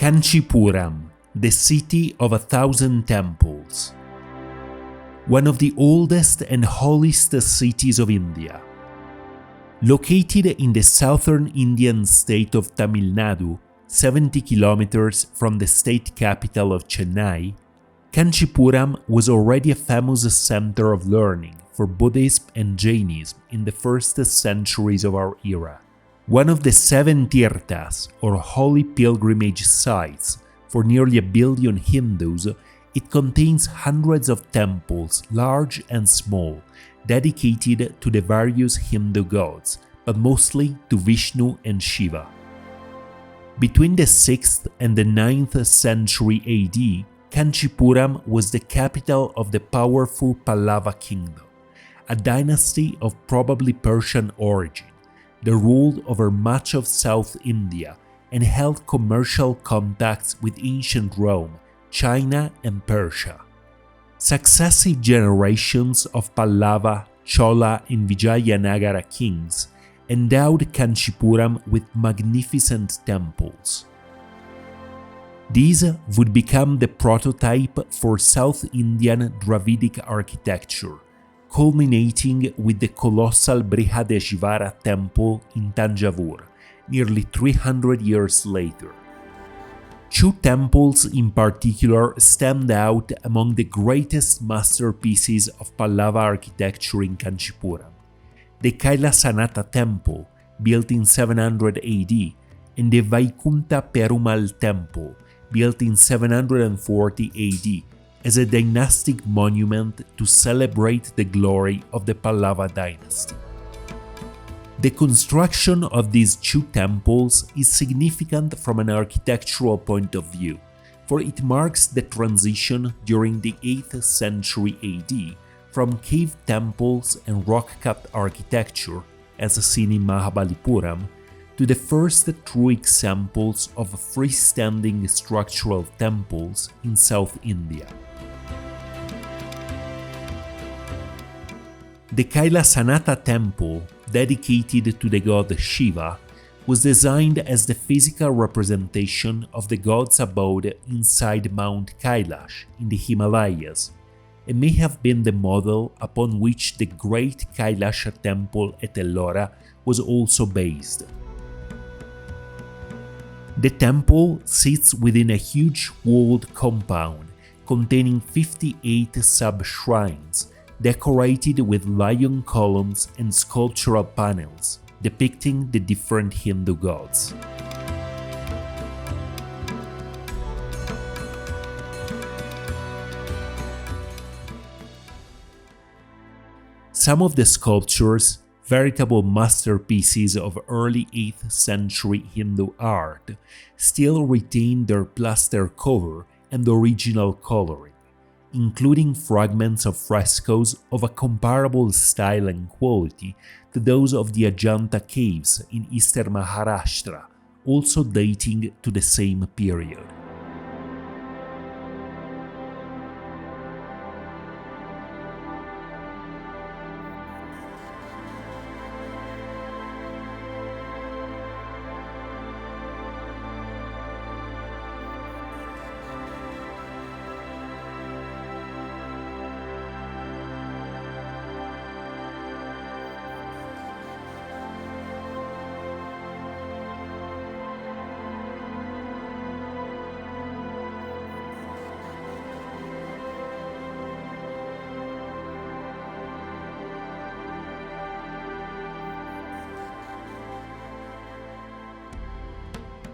Kanchipuram, the city of 1,000 temples. One of the oldest and holiest cities of India. Located in the southern Indian state of Tamil Nadu, 70 kilometers from the state capital of Chennai, Kanchipuram was already a famous center of learning for Buddhism and Jainism in the first centuries of our era. One of the 7 Tirthas, or holy pilgrimage sites, for nearly 1 billion Hindus, it contains hundreds of temples, large and small, dedicated to the various Hindu gods, but mostly to Vishnu and Shiva. Between the 6th and the 9th century AD, Kanchipuram was the capital of the powerful Pallava kingdom, a dynasty of probably Persian origin that ruled over much of South India and held commercial contacts with ancient Rome, China, and Persia. Successive generations of Pallava, Chola, and Vijayanagara kings endowed Kanchipuram with magnificent temples. These would become the prototype for South Indian Dravidic architecture, culminating with the colossal Brihadeshwara temple in Thanjavur, nearly 300 years later. 2 temples in particular stand out among the greatest masterpieces of Pallava architecture in Kanchipuram: the Kailasanathar Temple, built in 700 AD, and the Vaikunta Perumal Temple, built in 740 AD, as a dynastic monument to celebrate the glory of the Pallava dynasty. The construction of these 2 temples is significant from an architectural point of view, for it marks the transition during the 8th century AD from cave temples and rock-cut architecture, as seen in Mahabalipuram, to the first true examples of freestanding structural temples in South India. The Kailasanathar Temple, dedicated to the god Shiva, was designed as the physical representation of the god's abode inside Mount Kailash in the Himalayas, and may have been the model upon which the great Kailasha temple at Ellora was also based. The temple sits within a huge walled compound containing 58 sub-shrines, decorated with lion columns and sculptural panels depicting the different Hindu gods. Some of the sculptures, veritable masterpieces of early 8th century Hindu art, still retain their plaster cover and original coloring, including fragments of frescoes of a comparable style and quality to those of the Ajanta caves in eastern Maharashtra, also dating to the same period.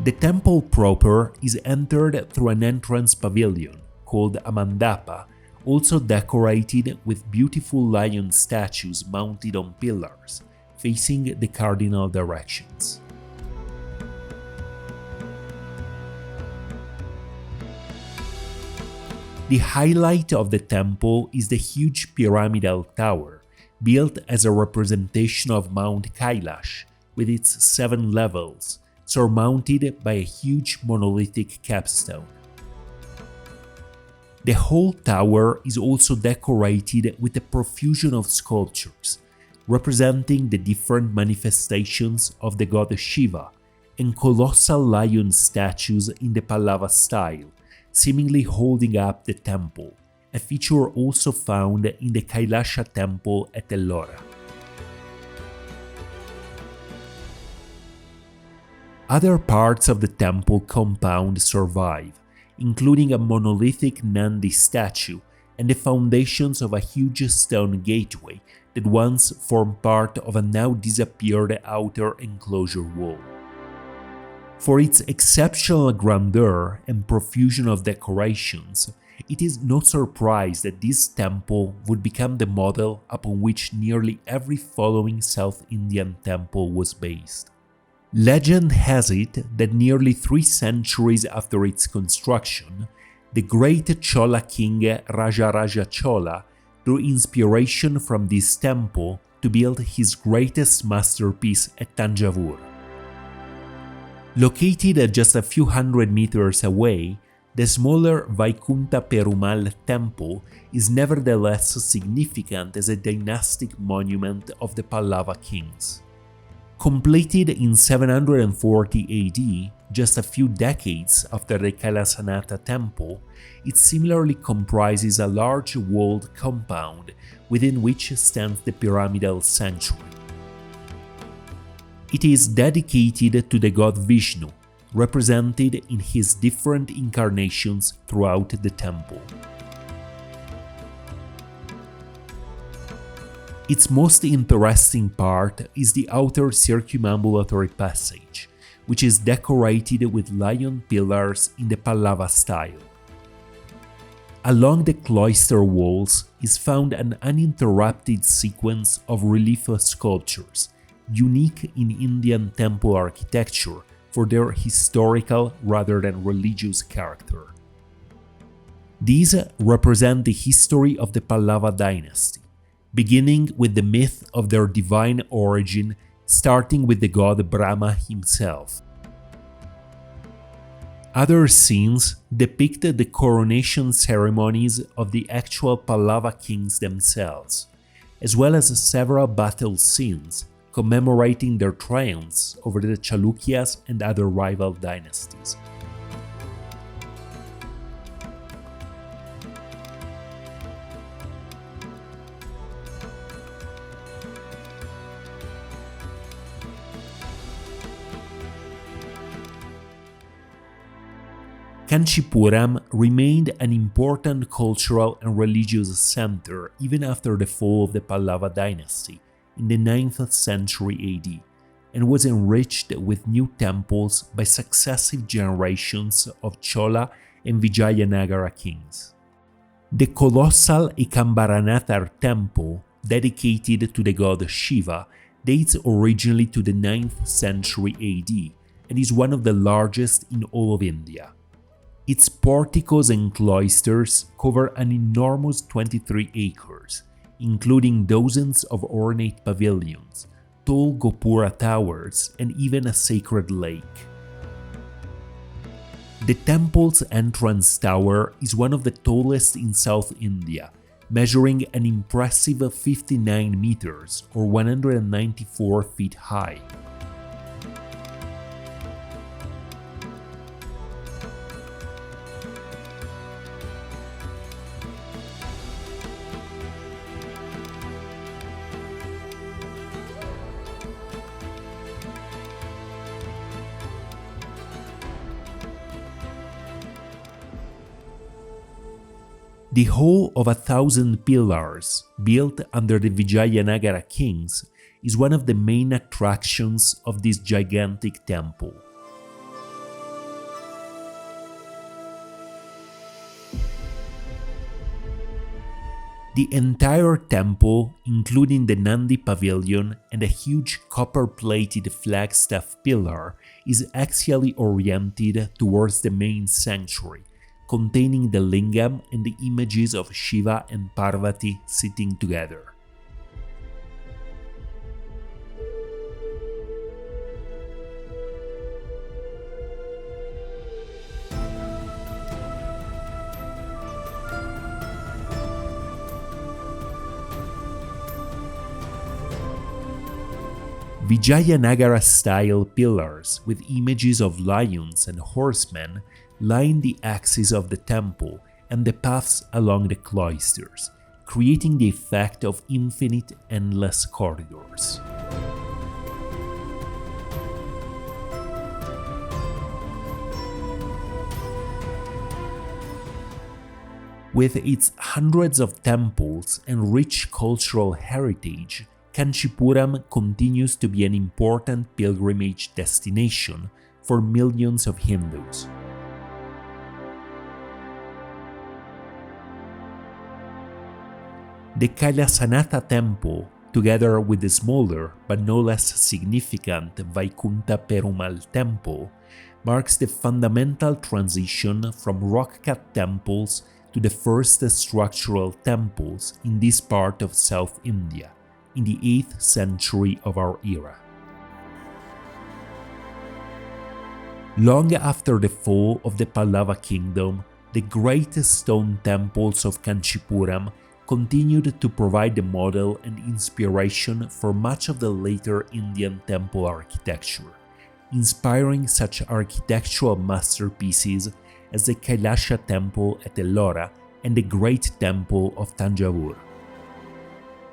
The temple proper is entered through an entrance pavilion, called a mandapa, also decorated with beautiful lion statues mounted on pillars, facing the cardinal directions. The highlight of the temple is the huge pyramidal tower, built as a representation of Mount Kailash, with its 7 levels, surmounted by a huge monolithic capstone. The whole tower is also decorated with a profusion of sculptures, representing the different manifestations of the god Shiva, and colossal lion statues in the Pallava style, seemingly holding up the temple, a feature also found in the Kailasanathar Temple at Ellora. Other parts of the temple compound survive, including a monolithic Nandi statue and the foundations of a huge stone gateway that once formed part of a now disappeared outer enclosure wall. For its exceptional grandeur and profusion of decorations, it is no surprise that this temple would become the model upon which nearly every following South Indian temple was based. Legend has it that nearly 3 centuries after its construction, the great Chola king Rajaraja Chola drew inspiration from this temple to build his greatest masterpiece at Thanjavur. Located just a few hundred meters away, the smaller Vaikunta Perumal temple is nevertheless significant as a dynastic monument of the Pallava kings. Completed in 740 AD, just a few decades after the Kailasanathar Temple, it similarly comprises a large walled compound within which stands the pyramidal sanctuary. It is dedicated to the god Vishnu, represented in his different incarnations throughout the temple. Its most interesting part is the outer circumambulatory passage, which is decorated with lion pillars in the Pallava style. Along the cloister walls is found an uninterrupted sequence of relief sculptures, unique in Indian temple architecture for their historical rather than religious character. These represent the history of the Pallava dynasty, beginning with the myth of their divine origin, starting with the god Brahma himself. Other scenes depict the coronation ceremonies of the actual Pallava kings themselves, as well as several battle scenes commemorating their triumphs over the Chalukyas and other rival dynasties. Kanchipuram remained an important cultural and religious center even after the fall of the Pallava dynasty in the 9th century AD, and was enriched with new temples by successive generations of Chola and Vijayanagara kings. The colossal Kailasanathar Temple, dedicated to the god Shiva, dates originally to the 9th century AD and is one of the largest in all of India. Its porticos and cloisters cover an enormous 23 acres, including dozens of ornate pavilions, tall Gopura towers, and even a sacred lake. The temple's entrance tower is one of the tallest in South India, measuring an impressive 59 meters or 194 feet high. The Hall of 1,000 Pillars, built under the Vijayanagara kings, is one of the main attractions of this gigantic temple. The entire temple, including the Nandi pavilion and a huge copper-plated flagstaff pillar, is axially oriented towards the main sanctuary, containing the lingam and the images of Shiva and Parvati sitting together. Vijayanagara-style pillars with images of lions and horsemen line the axis of the temple and the paths along the cloisters, creating the effect of infinite, endless corridors. With its hundreds of temples and rich cultural heritage, Kanchipuram continues to be an important pilgrimage destination for millions of Hindus. The Kailasanathar Temple, together with the smaller but no less significant Vaikunta Perumal Temple, marks the fundamental transition from rock-cut temples to the first structural temples in this part of South India, in the 8th century of our era. Long after the fall of the Pallava kingdom, the great stone temples of Kanchipuram continued to provide the model and inspiration for much of the later Indian temple architecture, inspiring such architectural masterpieces as the Kailasha Temple at Ellora and the Great Temple of Thanjavur.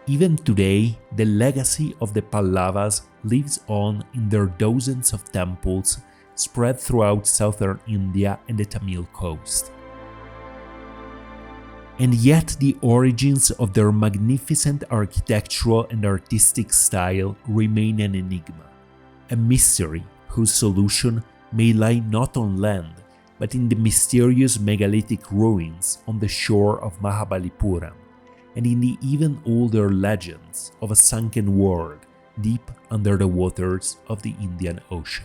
Even today, the legacy of the Pallavas lives on in their dozens of temples spread throughout southern India and the Tamil coast. And yet the origins of their magnificent architectural and artistic style remain an enigma, a mystery whose solution may lie not on land, but in the mysterious megalithic ruins on the shore of Mahabalipuram, and in the even older legends of a sunken world deep under the waters of the Indian Ocean.